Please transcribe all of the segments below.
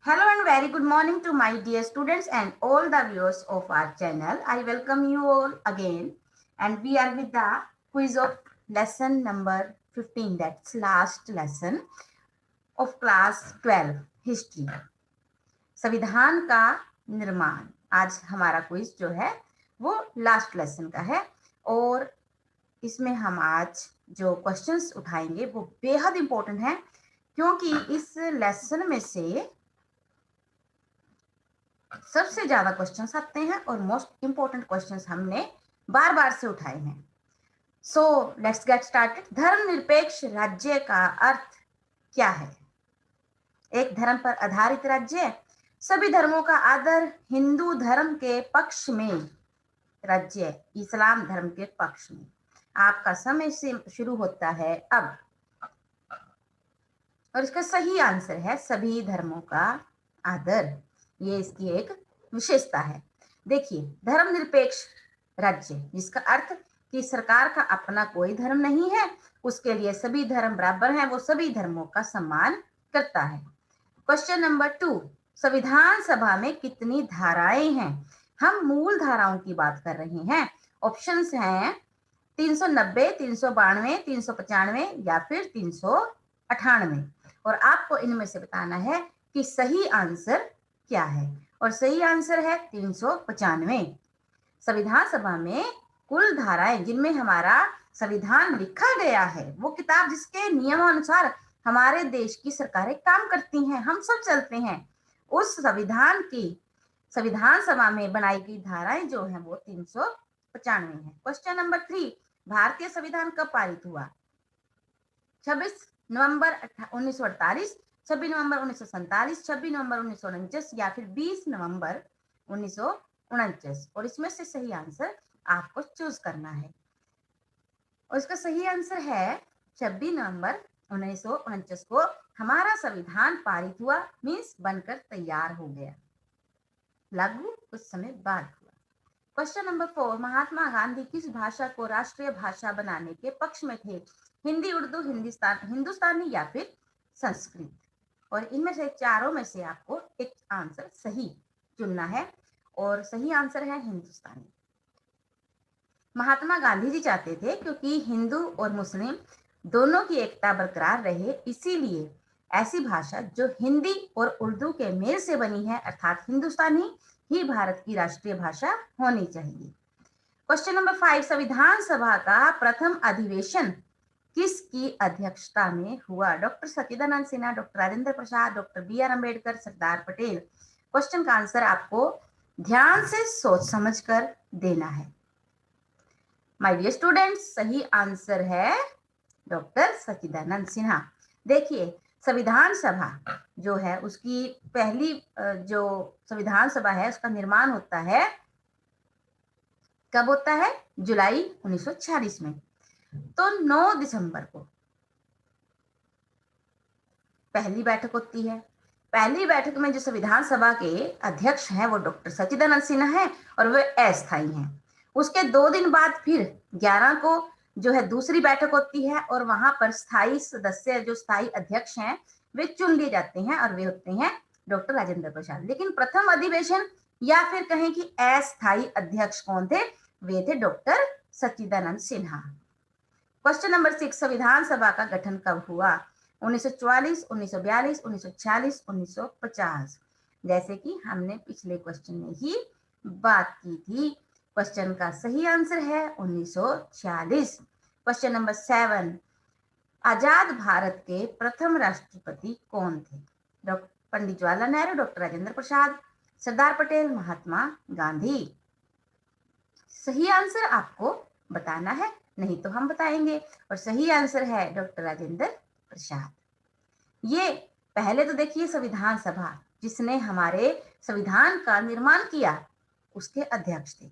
Hello and very good morning to my dear students and all the viewers of our channel. I welcome you all again, and we are with the quiz of lesson number 15, that's last lesson of class 12 history. संविधान का निर्माण, आज हमारा quiz जो है वो last lesson का है और इसमें हम आज जो क्वेश्चंस उठाएंगे वो बेहद इंपॉर्टेंट है, क्योंकि इस लेसन में से सबसे ज्यादा क्वेश्चंस आते हैं और मोस्ट इंपॉर्टेंट क्वेश्चंस हमने बार बार से उठाए हैं। So let's get started. धर्मनिरपेक्ष राज्य का अर्थ क्या है? एक धर्म पर आधारित राज्य, सभी धर्मों का आदर, हिंदू धर्म के पक्ष में राज्य, इस्लाम धर्म के पक्ष में। आपका समय से शुरू होता है अब, और इसका सही आंसर है सभी धर्मों का आदर। ये इसकी एक विशेषता है। देखिए, धर्मनिरपेक्ष राज्य जिसका अर्थ कि सरकार का अपना कोई धर्म नहीं है, उसके लिए सभी धर्म बराबर हैं, वो सभी धर्मों का सम्मान करता है। क्वेश्चन नंबर 2, संविधान सभा में कितनी धाराएं हैं? हम मूल धाराओं की बात कर रहे हैं। ऑप्शंस हैं 390, 392, 395 या फिर 398, और आपको इनमें से बताना है कि सही आंसर क्या है, और सही आंसर है 395। संविधान सभा में कुल धाराएं जिनमें हमारा संविधान लिखा गया है, वो किताब जिसके नियमानुसार हमारे देश की सरकारें काम करती हैं, हम सब चलते हैं, उस संविधान की संविधान सभा में बनाई गई धाराएं जो है वो 395 है। क्वेश्चन नंबर 3, भारतीय संविधान कब पारित हुआ? 26 नवंबर 1948, 26 नवंबर 1947, 26 नवंबर 1949 या फिर 20 नवंबर 1949, और इसमें से सही आंसर आपको चूज करना है। और इसका सही आंसर है 26 नवंबर 1949 को हमारा संविधान पारित हुआ, मीन्स बनकर तैयार हो गया, लागू कुछ समय बाद हुआ। क्वेश्चन नंबर 4, महात्मा गांधी किस भाषा को राष्ट्रीय भाषा बनाने के पक्ष में थे? हिंदी, उर्दू, हिंदुस्तानी या फिर संस्कृत? और इनमें से चारों में से आपको एक आंसर सही चुनना है, और सही आंसर है हिंदुस्तानी। महात्मा गांधी जी चाहते थे क्योंकि हिंदू और मुस्लिम दोनों की एकता बरकरार रहे, इसीलिए ऐसी भाषा जो हिंदी और उर्दू के मेल से बनी है, अर्थात हिंदुस्तानी ही भारत की राष्ट्रीय भाषा होनी चाहिए। क्वेश्चन नंबर 5, संविधान सभा का प्रथम अधिवेशन किसकी अध्यक्षता में हुआ? डॉक्टर सच्चिदानंद Sinha, doctor Rajendra Prasad, doctor BR Ambedkar, Sardar Patel? Question का आंसर आपको ध्यान से सोच समझकर देना है। माय डियर स्टूडेंट्स, सही आंसर है डॉक्टर सच्चिदानंद सिन्हा। देखिए, संविधान सभा जो है उसकी पहली जो संविधान सभा है उसका निर्माण होता है, कब होता है? जुलाई 1946 में। तो 9 दिसंबर को पहली बैठक होती है। पहली बैठक में जो संविधान सभा के अध्यक्ष हैं वो डॉक्टर सच्चिदानंद सिन्हा हैं, और वे अस्थायी हैं। उसके 2 दिन बाद फिर 11 को जो है दूसरी बैठक होती है, और वहां पर स्थायी सदस्य जो स्थायी अध्यक्ष हैं वे चुन लिए जाते हैं, और वे होते हैं डॉक्टर राजेंद्र प्रसाद। लेकिन प्रथम अधिवेशन या फिर कहें कि अस्थायी अध्यक्ष कौन थे? वे थे डॉक्टर सच्चिदानंद सिन्हा। क्वेश्चन नंबर 6, संविधान सभा का गठन कब हुआ? 1944, 1942, 1946, 1950? जैसे कि हमने पिछले क्वेश्चन में ही बात की थी। क्वेश्चन का सही आंसर है 1946। क्वेश्चन नंबर 7, आजाद भारत के प्रथम राष्ट्रपति कौन थे? Doctor Pandit Jawaharlal Nehru, doctor Rajendra Prasad, Sardar Patel, Mahatma Gandhi? सही आंसर आपको बताना है, नहीं तो हम बताएंगे, और सही आंसर है डॉक्टर राजेंद्र प्रसाद। ये पहले तो देखिए संविधान सभा जिसने हमारे संविधान का निर्माण किया उसके अध्यक्ष थे,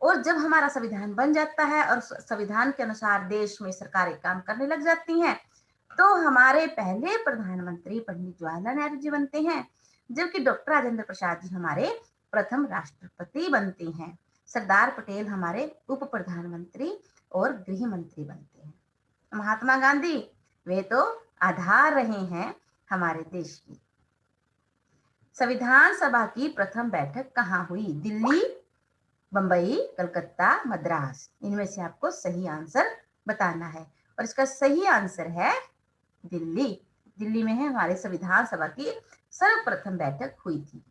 और जब हमारा संविधान बन जाता है और संविधान के अनुसार देश में सरकारें काम करने लग जाती हैं, तो हमारे पहले प्रधानमंत्री पंडित जवाहरलाल नेहरू जी बनते हैं, जबकि डॉक्टर राजेंद्र प्रसाद जी हमारे प्रथम राष्ट्रपति बनते हैं। सरदार पटेल हमारे उप प्रधानमंत्री और गृह मंत्री बनते हैं। महात्मा गांधी वे तो आधार रहे हैं हमारे देश की। संविधान सभा की प्रथम बैठक कहाँ हुई? दिल्ली, बंबई, कलकत्ता, मद्रास। इनमें से आपको सही आंसर बताना है और इसका सही आंसर है दिल्ली। दिल्ली में है हमारे संविधान सभा की सर्वप्रथम बैठक हुई थी।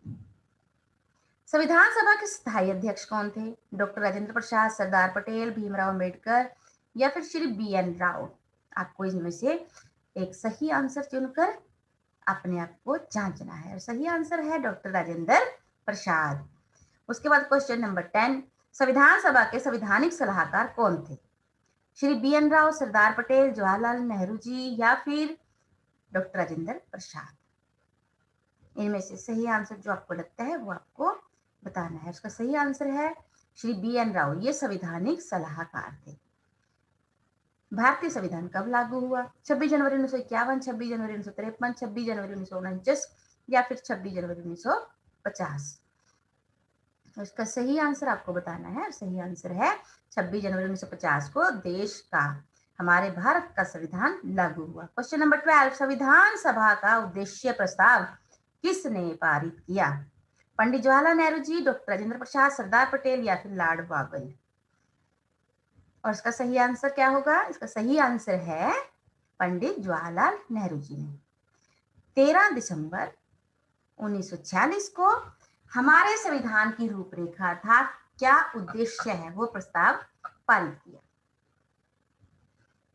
संविधान सभा के स्थायी अध्यक्ष कौन थे? डॉक्टर राजेंद्र प्रसाद, सरदार पटेल, भीमराव अंबेडकर या फिर श्री BN राव। आपको इनमें से एक सही आंसर चुनकर अपने आप को जांचना है और सही आंसर है डॉक्टर राजेंद्र प्रसाद। उसके बाद क्वेश्चन नंबर 10, संविधान सभा के संवैधानिक सलाहकार कौन थे? श्री BN राव, सरदार पटेल, जवाहरलाल नेहरू जी या फिर डॉक्टर राजेंद्र प्रसाद। इनमें से सही आंसर जो आपको लगता है वो आपको बताना है। उसका सही आंसर है श्री BN राव। ये संवैधानिक सलाहकार थे। भारतीय संविधान कब लागू हुआ? 26 जनवरी 1951, 26 जनवरी 1953, 26 जनवरी 1949 या फिर 26 जनवरी 1950। इसका सही आंसर आपको बताना है। सही आंसर है 26 जनवरी 1950 को देश का, हमारे भारत का संविधान लागू हुआ। क्वेश्चन नंबर 12, संविधान सभा का उद्देश्य प्रस्ताव किसने पारित किया? पंडित जवाहरलाल नेहरू जी, डॉक्टर राजेंद्र प्रसाद, सरदार पटेल या फिर लॉर्ड बागल। और इसका सही आंसर क्या होगा? इसका सही आंसर है पंडित जवाहरलाल नेहरू जी ने 13 दिसंबर 1946 को हमारे संविधान की रूपरेखा अर्थात क्या उद्देश्य है वो प्रस्ताव पारित किया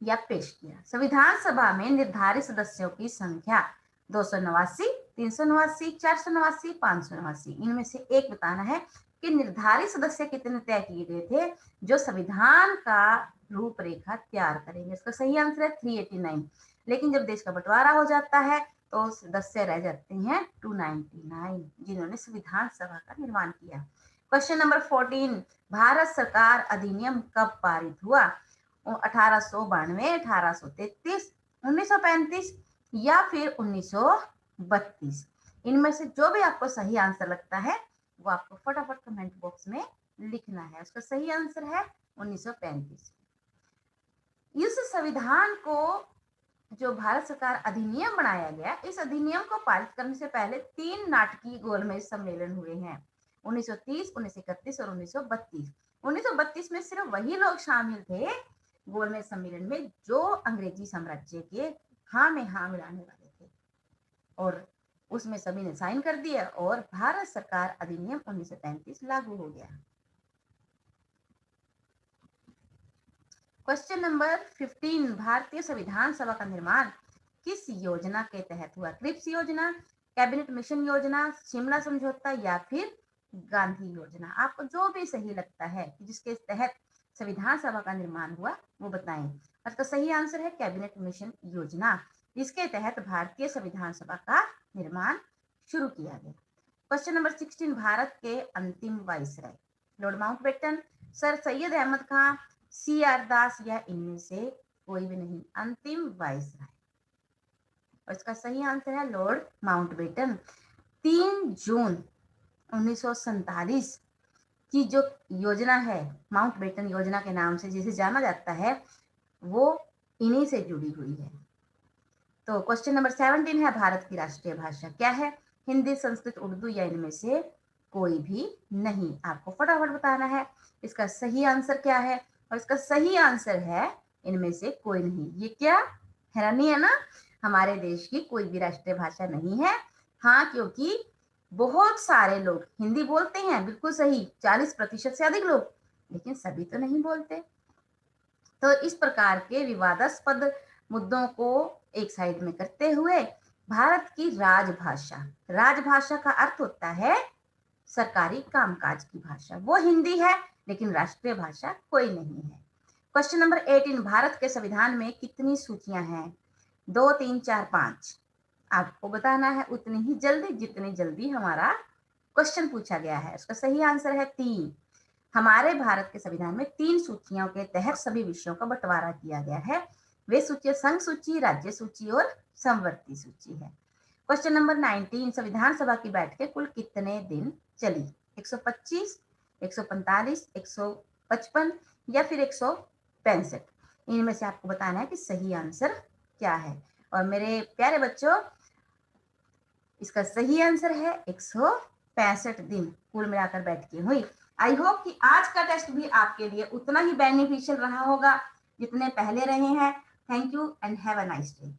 या पेश किया। संविधान सभा में निर्धारित सदस्यों की संख्या 289, 389, 489, 589। इनमें से एक बताना है कि निर्धारित सदस्य कितने तय किए गए थे जो संविधान का रूपरेखा तैयार करेंगे। इसका सही आंसर है 389। लेकिन जब देश का बंटवारा हो जाता है तो सदस्य रह जाते हैं 299 जिन्होंने संविधान सभा का निर्माण किया। क्वेश्चन नंबर 14, भारत सरकार अधिनियम कब पारित हुआ? 1892, 1833, 1935 या फिर 1932। इनमें से जो भी आपको सही आंसर लगता है वो आपको फटाफट कमेंट बॉक्स में लिखना है। उसका सही आंसर है 1935। इस संविधान को जो भारत सरकार अधिनियम बनाया गया, इस अधिनियम को पारित करने से पहले 3 नाटकीय गोलमेज सम्मेलन हुए हैं, 1930, 1931 और 1932। 1932 में सिर्फ वही लोग शामिल थे गोलमेज सम्मेलन में जो अंग्रेजी साम्राज्य के हाँ में हाँ मिलाने वाले थे और उसमें सभी ने साइन कर दिया और भारत सरकार अधिनियम 1935 लागू हो गया। क्वेश्चन नंबर 15, भारतीय संविधान सभा का निर्माण किस योजना के तहत हुआ? क्रिप्स योजना, कैबिनेट मिशन योजना, शिमला समझौता या फिर गांधी योजना। आपको जो भी सही लगता है जिसके तहत संविधान सभा का निर्माण हुआ वो बताएं। इसका सही आंसर है कैबिनेट मिशन योजना। इसके तहत भारतीय संविधान सभा का निर्माण शुरू किया गया। क्वेश्चन नंबर 16, भारत के अंतिम viceroy? Lord Mountbatten, sir Syed Ahmad Khan, CR Das या इनमें से कोई भी नहीं। अंतिम वाइसराय और इसका सही आंसर है लॉर्ड माउंटबेटन। 3 जून 1947 की जो योजना है, माउंटबेटन योजना के नाम से जिसे जाना जाता है, वो इन्हीं से जुड़ी हुई है। तो क्वेश्चन नंबर 17 है, भारत की राष्ट्रीय भाषा क्या है? हिंदी, संस्कृत, उर्दू या इनमें से कोई भी नहीं। आपको फटाफट बताना है इसका सही आंसर क्या है और इसका सही आंसर है इनमें से कोई नहीं। ये क्या हैरानी है ना, हमारे देश की कोई भी राष्ट्रीय भाषा नहीं है। हाँ, क्योंकि बहुत सारे लोग हिंदी बोलते हैं, बिल्कुल सही, 40% से अधिक लोग, लेकिन सभी तो नहीं बोलते। तो इस प्रकार के विवादास्पद मुद्दों को एक साइड में करते हुए भारत की राजभाषा, राजभाषा का अर्थ होता है सरकारी कामकाज की भाषा, वो हिंदी है, लेकिन राष्ट्रीय भाषा कोई नहीं है। क्वेश्चन नंबर 18, भारत के संविधान में कितनी सूचियां हैं? 2, 3, 4, 5। आपको बताना है उतनी ही जल्दी जितनी जल्दी हमारा क्वेश्चन पूछा गया है। उसका सही आंसर है 3। हमारे भारत के संविधान में 3 सूचियों के तहत सभी विषयों का बंटवारा किया गया है। वे सूची संघ सूची, राज्य सूची और समवर्ती सूची है। क्वेश्चन नंबर 19, संविधान सभा की बैठकें कुल कितने दिन चली? 125, 145, 155 या फिर 165। इनमें से आपको बताना है कि सही आंसर क्या है। और मेरे प्यारे बच्चों, इसका सही आंसर है 165 दिन कुल मिलाकर बैठकें हुई। आई होप कि आज का टेस्ट भी आपके लिए उतना ही बेनिफिशियल रहा होगा जितने पहले रहे हैं। Thank you and have a nice day.